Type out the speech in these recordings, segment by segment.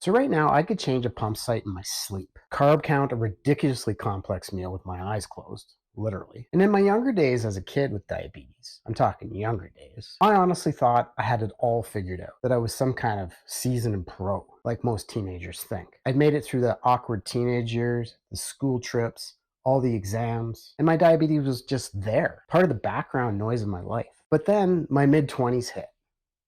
So right now, I could change a pump site in my sleep, carb count a ridiculously complex meal with my eyes closed, literally. And in my younger days as a kid with diabetes, I'm talking younger days, I honestly thought I had it all figured out, that I was some kind of seasoned pro, like most teenagers think. I'd made it through the awkward teenage years, the school trips, all the exams, and my diabetes was just there, part of the background noise of my life. But then my mid 20s hit.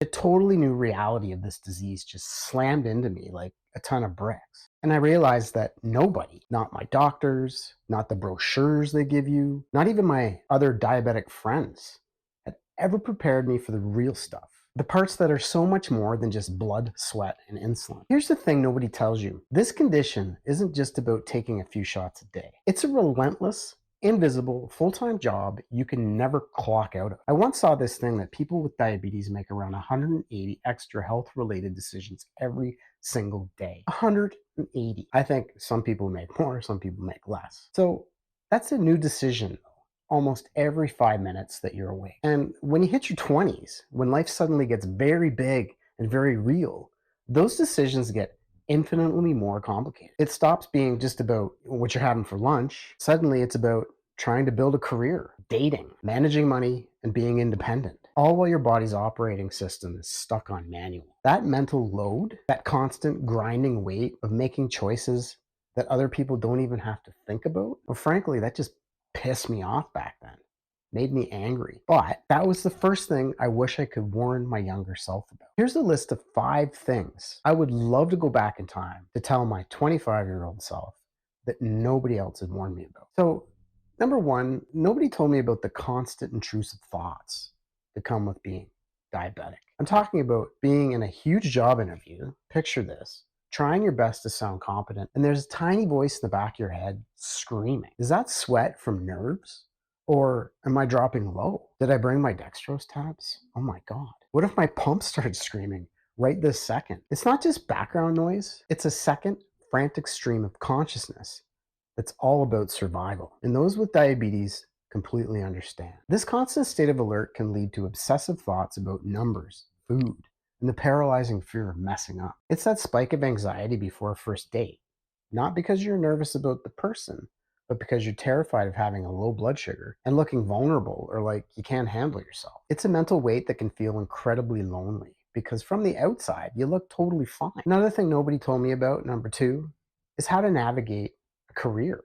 The totally new reality of this disease just slammed into me like a ton of bricks. And I realized that nobody, not my doctors, not the brochures they give you, not even my other diabetic friends, had ever prepared me for the real stuff. The parts that are so much more than just blood, sweat, and insulin. Here's the thing nobody tells you. This condition isn't just about taking a few shots a day. It's a relentless, invisible, full-time job you can never clock out of. I once saw this thing that people with diabetes make around 180 extra health-related decisions every single day. 180. I think some people make more, some people make less. So that's a new decision almost every 5 minutes that you're awake. And when you hit your 20s, when life suddenly gets very big and very real, those decisions get infinitely more complicated. It stops being just about what you're having for lunch. Suddenly, it's about trying to build a career, dating, managing money, and being independent, all while your body's operating system is stuck on manual. That mental load, that constant grinding weight of making choices that other people don't even have to think about, well, frankly, that just pissed me off back then, made me angry. But that was the first thing I wish I could warn my younger self about. Here's a list of 5 things I would love to go back in time to tell my 25-year-old self that nobody else had warned me about. So, number one, nobody told me about the constant intrusive thoughts that come with being diabetic. I'm talking about being in a huge job interview. Picture this, trying your best to sound competent, and there's a tiny voice in the back of your head screaming. Is that sweat from nerves? Or am I dropping low? Did I bring my dextrose tabs? Oh my God. What if my pump started screaming right this second? It's not just background noise, it's a second frantic stream of consciousness that's all about survival. And those with diabetes completely understand. This constant state of alert can lead to obsessive thoughts about numbers, food, and the paralyzing fear of messing up. It's that spike of anxiety before a first date, not because you're nervous about the person, but because you're terrified of having a low blood sugar and looking vulnerable or like you can't handle yourself. It's a mental weight that can feel incredibly lonely because from the outside, you look totally fine. Another thing nobody told me about, number two, is how to navigate a career.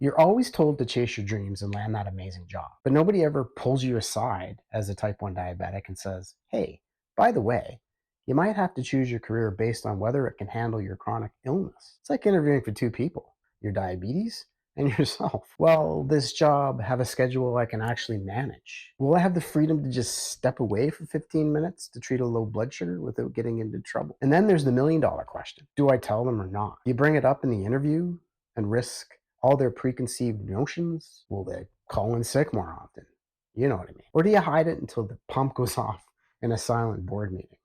You're always told to chase your dreams and land that amazing job, but nobody ever pulls you aside as a type 1 diabetic and says, hey, by the way, you might have to choose your career based on whether it can handle your chronic illness. It's like interviewing for two people, your diabetes and yourself. Will this job have a schedule I can actually manage? Will I have the freedom to just step away for 15 minutes to treat a low blood sugar without getting into trouble? And then there's the $1,000,000 question. Do I tell them or not? Do you bring it up in the interview and risk all their preconceived notions? Will they call in sick more often? You know what I mean. Or do you hide it until the pump goes off in a silent board meeting?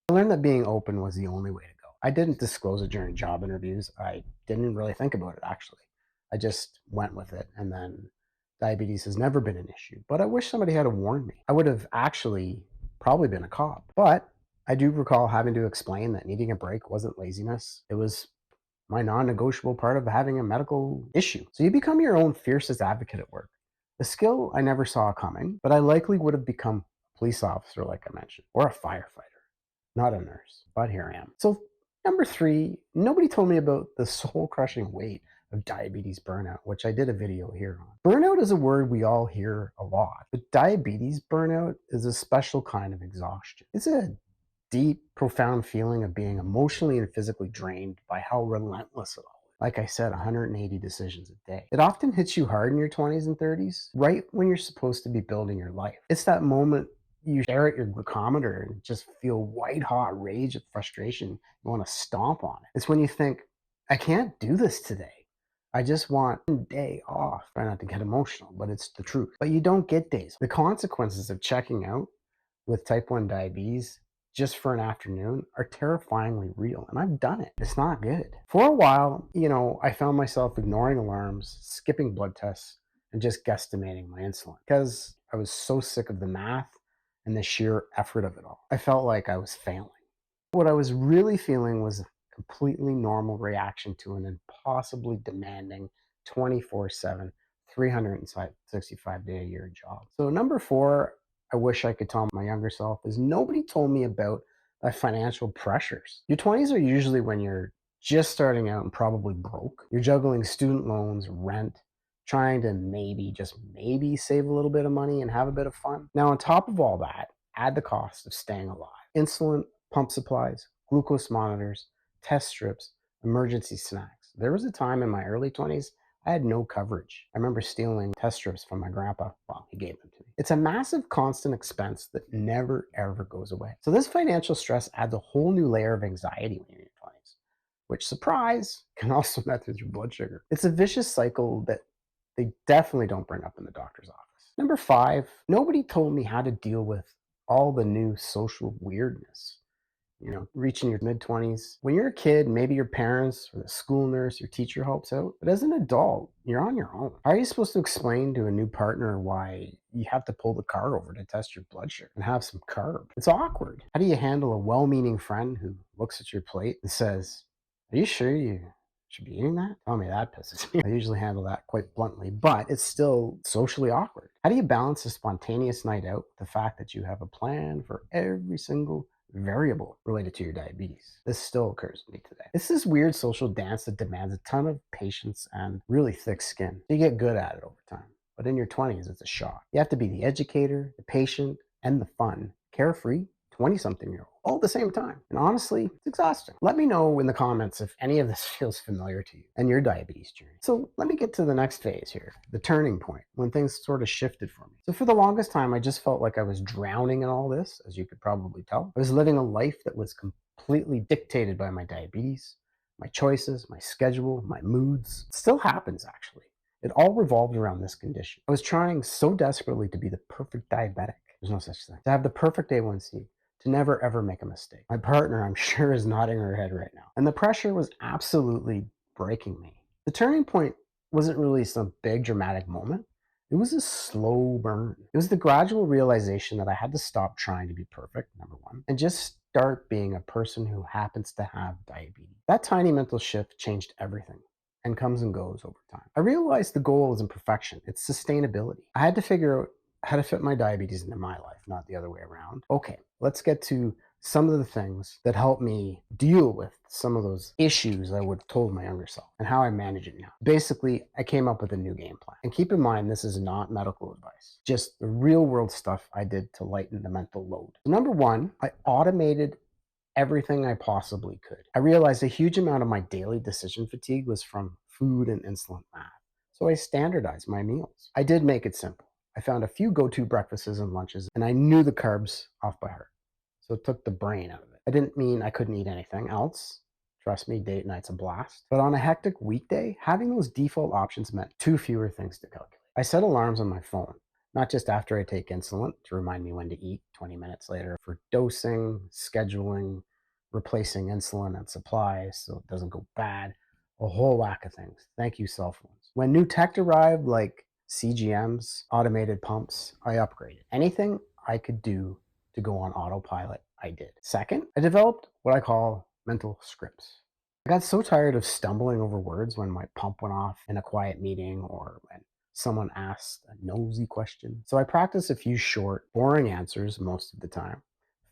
I learned that being open was the only way to go. I didn't disclose it during job interviews. I didn't really think about it, actually. I just went with it. And then diabetes has never been an issue. But I wish somebody had warned me. I would have actually probably been a cop. But I do recall having to explain that needing a break wasn't laziness. It was my non-negotiable part of having a medical issue. So you become your own fiercest advocate at work. A skill I never saw coming, but I likely would have become a police officer, like I mentioned, or a firefighter, not a nurse. But here I am. So number three, nobody told me about the soul-crushing weight of diabetes burnout, which I did a video here on. Burnout is a word we all hear a lot, but diabetes burnout is a special kind of exhaustion. It's a deep, profound feeling of being emotionally and physically drained by how relentless it all is. Like I said, 180 decisions a day. It often hits you hard in your 20s and 30s, right when you're supposed to be building your life. It's that moment you stare at your glucometer and just feel white hot rage and frustration. You want to stomp on it. It's when you think, I can't do this today. I just want a day off. Try not to get emotional, but it's the truth. But you don't get days. The consequences of checking out with type 1 diabetes just for an afternoon are terrifyingly real. And I've done it. It's not good. For a while, I found myself ignoring alarms, skipping blood tests, and just guesstimating my insulin because I was so sick of the math and the sheer effort of it all. I felt like I was failing. What I was really feeling was completely normal reaction to an impossibly demanding 24/7, 365-day-a-year job. So, number four, I wish I could tell my younger self is nobody told me about the financial pressures. Your 20s are usually when you're just starting out and probably broke. You're juggling student loans, rent, trying to maybe, just maybe, save a little bit of money and have a bit of fun. Now, on top of all that, add the cost of staying alive: insulin, pump supplies, glucose monitors, test strips, emergency snacks. There was a time in my early 20s I had no coverage. I remember stealing test strips from my grandpa. Well, he gave them to me. It's a massive constant expense that never ever goes away. So this financial stress adds a whole new layer of anxiety when you're in your 20s, which, surprise, can also mess with your blood sugar. It's a vicious cycle that they definitely don't bring up in the doctor's office. Number five, nobody told me how to deal with all the new social weirdness. Reaching your mid 20s. When you're a kid, maybe your parents or the school nurse or teacher helps out. But as an adult, you're on your own. How are you supposed to explain to a new partner why you have to pull the car over to test your blood sugar and have some carb? It's awkward. How do you handle a well meaning friend who looks at your plate and says, "Are you sure you should be eating that?" Tell me, that pisses me. I usually handle that quite bluntly, but it's still socially awkward. How do you balance a spontaneous night out with the fact that you have a plan for every single variable related to your diabetes? This still occurs to me today. It's this weird social dance that demands a ton of patience and really thick skin. You get good at it over time. But in your 20s, it's a shock. You have to be the educator, the patient, and the fun, carefree 20 something year old all at the same time. And honestly, it's exhausting. Let me know in the comments if any of this feels familiar to you and your diabetes journey. So let me get to the next phase here, the turning point, when things sort of shifted for me. So for the longest time, I just felt like I was drowning in all this, as you could probably tell. I was living a life that was completely dictated by my diabetes, my choices, my schedule, my moods. It still happens, actually. It all revolved around this condition. I was trying so desperately to be the perfect diabetic. There's no such thing. To have the perfect A1C, to never ever make a mistake. My partner, I'm sure, is nodding her head right now. And the pressure was absolutely breaking me. The turning point wasn't really some big dramatic moment. It was a slow burn. It was the gradual realization that I had to stop trying to be perfect, number one, and just start being a person who happens to have diabetes. That tiny mental shift changed everything and comes and goes over time. I realized the goal isn't perfection, it's sustainability. I had to figure out how to fit my diabetes into my life, not the other way around. Okay, let's get to some of the things that help me deal with some of those issues I would have told my younger self and how I manage it now. Basically, I came up with a new game plan. And keep in mind, this is not medical advice, just the real world stuff I did to lighten the mental load. So number one, I automated everything I possibly could. I realized a huge amount of my daily decision fatigue was from food and insulin math. So I standardized my meals. I did make it simple. I found a few go to breakfasts and lunches, and I knew the carbs off by heart. So it took the brain out of it. I didn't mean I couldn't eat anything else. Trust me, date night's a blast. But on a hectic weekday, having those default options meant two fewer things to calculate. I set alarms on my phone, not just after I take insulin to remind me when to eat 20 minutes later, for dosing, scheduling, replacing insulin and supplies so it doesn't go bad, a whole whack of things. Thank you, cell phones. When new tech arrived, like CGMs, automated pumps, I upgraded. Anything I could do to go on autopilot, I did. Second, I developed what I call mental scripts. I got so tired of stumbling over words when my pump went off in a quiet meeting or when someone asked a nosy question. So I practiced a few short, boring answers most of the time,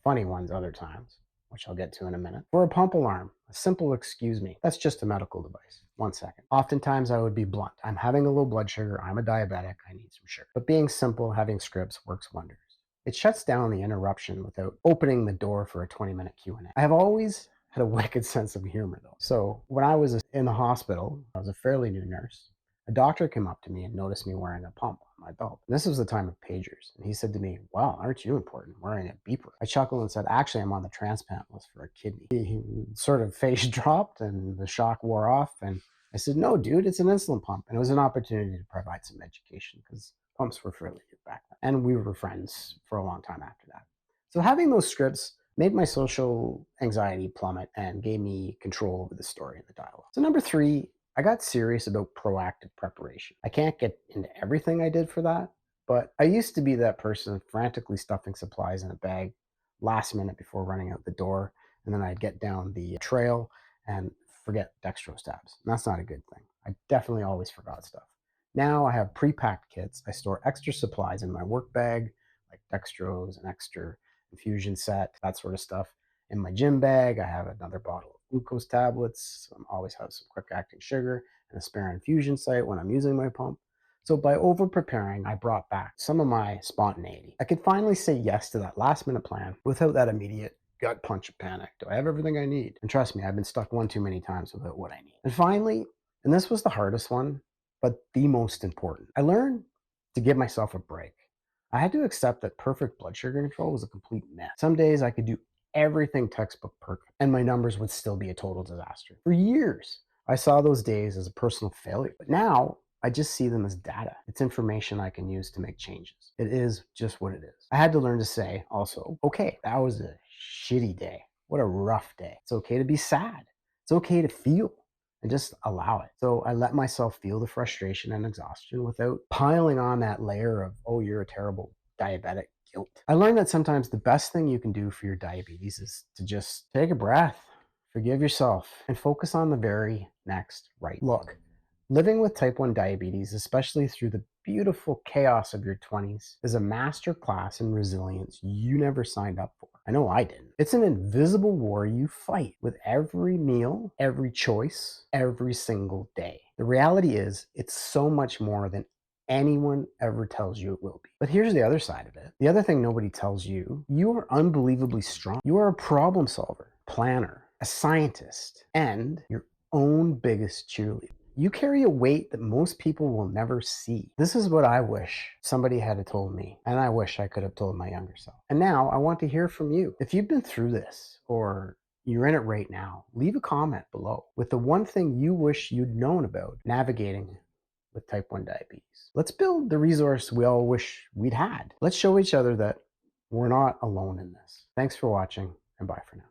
funny ones other times, which I'll get to in a minute. For a pump alarm, a simple "excuse me," that's just a medical device. 1 second. Oftentimes I would be blunt. I'm having a low blood sugar. I'm a diabetic. I need some sugar. But being simple, having scripts works wonders. It shuts down the interruption without opening the door for a 20-minute Q&A. I have always had a wicked sense of humor, though. So when I was in the hospital, I was a fairly new nurse. A doctor came up to me and noticed me wearing a pump on my belt. And this was the time of pagers. And he said to me, "Wow, aren't you important, wearing a beeper?" I chuckled and said, "Actually, I'm on the transplant list for a kidney." He sort of face dropped and the shock wore off. And I said, "No, dude, it's an insulin pump." And it was an opportunity to provide some education because pumps were fairly new back then. And we were friends for a long time after that. So having those scripts made my social anxiety plummet and gave me control over the story and the dialogue. So number three, I got serious about proactive preparation. I can't get into everything I did for that, but I used to be that person frantically stuffing supplies in a bag last minute before running out the door. And then I'd get down the trail and forget dextrose tabs. And that's not a good thing. I definitely always forgot stuff. Now I have pre-packed kits. I store extra supplies in my work bag, like dextrose, an extra infusion set, that sort of stuff. In my gym bag, I have another bottle of glucose tablets. I always have some quick acting sugar and a spare infusion site when I'm using my pump. So by over preparing, I brought back some of my spontaneity. I could finally say yes to that last minute plan without that immediate gut punch of panic. Do I have everything I need? And trust me, I've been stuck one too many times without what I need. And finally, and this was the hardest one, but the most important, I learned to give myself a break. I had to accept that perfect blood sugar control was a complete mess. Some days I could do everything textbook perfect, and my numbers would still be a total disaster. For years, I saw those days as a personal failure. But now I just see them as data. It's information I can use to make changes. It is just what it is. I had to learn to say also, okay, that was a shitty day. What a rough day. It's okay to be sad. It's okay to feel and just allow it. So I let myself feel the frustration and exhaustion without piling on that layer of, oh, you're a terrible diabetic guilt. I learned that sometimes the best thing you can do for your diabetes is to just take a breath, forgive yourself, and focus on the very next right. Look, living with type 1 diabetes, especially through the beautiful chaos of your 20s, is a master class in resilience you never signed up for. I know I didn't. It's an invisible war you fight with every meal, every choice, every single day. The reality is, it's so much more than anyone ever tells you it will be. But here's the other side of it. The other thing nobody tells you, you are unbelievably strong. You are a problem solver, planner, a scientist, and your own biggest cheerleader. You carry a weight that most people will never see. This is what I wish somebody had told me, and I wish I could have told my younger self. And now I want to hear from you. If you've been through this, or you're in it right now, leave a comment below with the one thing you wish you'd known about navigating with type 1 diabetes. Let's build the resource we all wish we'd had. Let's show each other that we're not alone in this. Thanks for watching, and bye for now.